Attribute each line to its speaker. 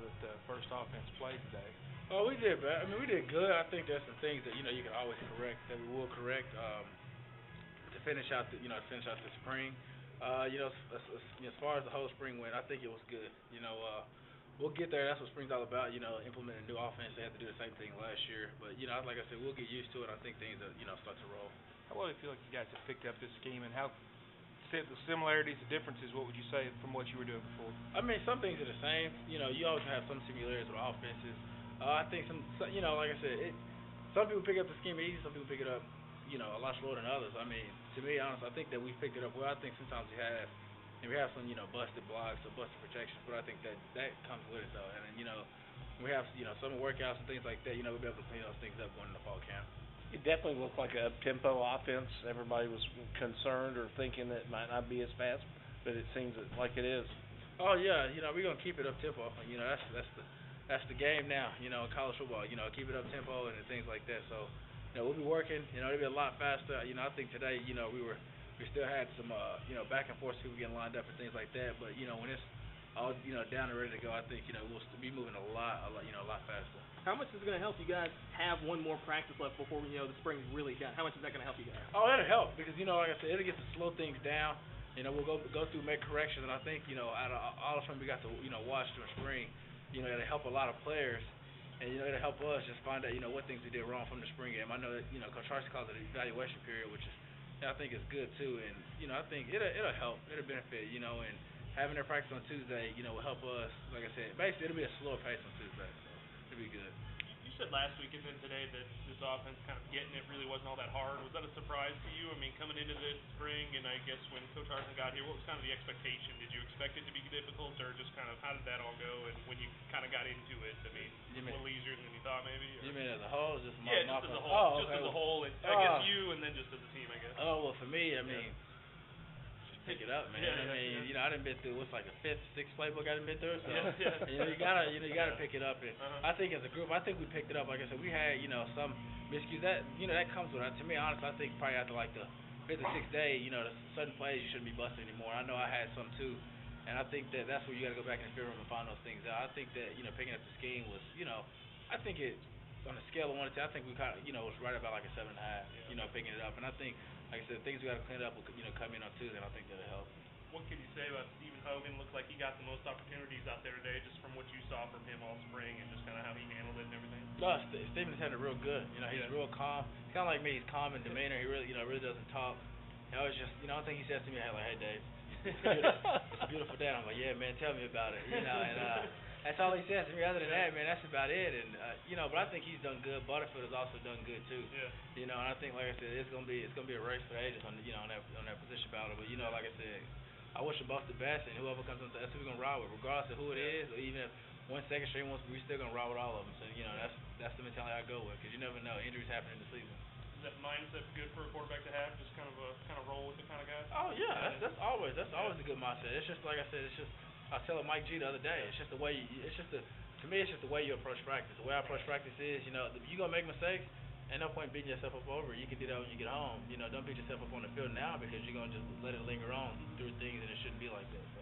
Speaker 1: that the first offense played today?
Speaker 2: Oh, we did bad. I mean, we did good. I think there's some things that you can always correct that we will correct to finish out the spring. As far as the whole spring went, I think it was good. We'll get there. That's what spring's all about. Implementing a new offense. They had to do the same thing last year, but like I said, we'll get used to it. I think things start to roll.
Speaker 1: How well do you feel like you guys have picked up this scheme, and how the similarities, the differences? What would you say from what you were doing before?
Speaker 2: I mean, some things are the same. You always have some similarities with offenses. I think like I said, some people pick up the scheme easy. Some people pick it up, a lot slower than others. I mean, to be honest, I think that we picked it up well. I think sometimes we have some, busted blocks or busted protections, but I think that comes with it though. And then, we have, some workouts and things like that. We'll be able to clean those things up going into fall camp.
Speaker 3: It definitely looked like a up-tempo offense. Everybody was concerned or thinking that it might not be as fast, but it seems like it is.
Speaker 2: Oh yeah, we're gonna keep it up tempo. That's the game now. In college football, keep it up tempo and things like that. So, we'll be working. It'll be a lot faster. I think today, we still had some back and forth, people getting lined up and things like that. But when it's all down and ready to go, I think we'll be moving a lot faster.
Speaker 4: How much is it going to help you guys have one more practice left before the spring's really done? How much is that going to help you guys?
Speaker 2: Oh, that'll help because like I said, it'll get to slow things down. We'll go through, make corrections, and I think out of all the time we got to watch during spring, it'll help a lot of players, and it'll help us just find out what things we did wrong from the spring game. I know that Coach Harsin calls it the evaluation period, which is I think is good too, and I think it'll help, it'll benefit, and having their practice on Tuesday, will help us. Like I said, basically it'll be a slower pace on Tuesday, so it'll be good.
Speaker 5: You said last week and then today that this offense kind of getting it really wasn't all that hard. Was that a surprise to you? I mean, coming into the spring, and I guess when Coach Harsin got here, what was kind of the expectation? Did you expect it to be difficult, or just kind of how did that all go? And when you kind of got into it, I mean, a little easier than you thought, maybe? Or?
Speaker 2: You mean as a whole, or just
Speaker 5: yeah, just as a whole.
Speaker 2: Oh,
Speaker 5: just
Speaker 2: okay.
Speaker 5: as a whole. I guess you, and then just as a team, I guess.
Speaker 2: Oh well, for me, I mean. Pick it up, man. I mean, I done been through what's like a fifth, sixth playbook I done been through. So you gotta pick it up. And I think as a group, I think we picked it up. Like I said, we had some miscues that that comes with it. To me, honestly, I think probably after like the fifth or sixth day, certain plays you shouldn't be busting anymore. I know I had some too, and I think that's where you gotta go back in the film room and find those things out. I think that picking up the scheme was I think it. On a scale of 1 to 10, I think we kind of, was right about like a 7.5. Picking it up, and I think, like I said, things we got to clean up will, come in on Tuesday, and I think that'll help.
Speaker 5: What can you say about Stephen Hogan? Looked like he got the most opportunities out there today, just from what you saw from him all spring, and just kind of how he handled it and everything.
Speaker 2: No, Stephen's handled it real good. He's real calm. He's kind of like me. He's calm in demeanor. He really, really doesn't talk. I was just, I think he says to me, "Hey Dave, it's a beautiful day." And I'm like, "Yeah, man, tell me about it." That's all he says to me. Other than that, man, that's about it. And but I think he's done good. Butterfield has also done good too.
Speaker 5: Yeah.
Speaker 2: And I think, like I said, it's gonna be a race for the ages on on that position battle. But like I said, I wish them both the best, and whoever comes in, that's who we're gonna ride with, regardless of who it is, or even if one second string wants, we're still gonna ride with all of them. So that's the mentality I go with, because you never know, injuries happen in the season.
Speaker 5: Is that mindset good for a quarterback to have? Just kind of roll with the kind of guy?
Speaker 2: Oh yeah, that's always a good mindset. It's just like I said, I was telling Mike G the other day. It's just the way. To me, it's just the way you approach practice. The way I approach practice is, you gonna make mistakes. Ain't no point beating yourself up over it. You can do that when you get home. Don't beat yourself up on the field now, because you're gonna just let it linger on through things, and it shouldn't be like that. So.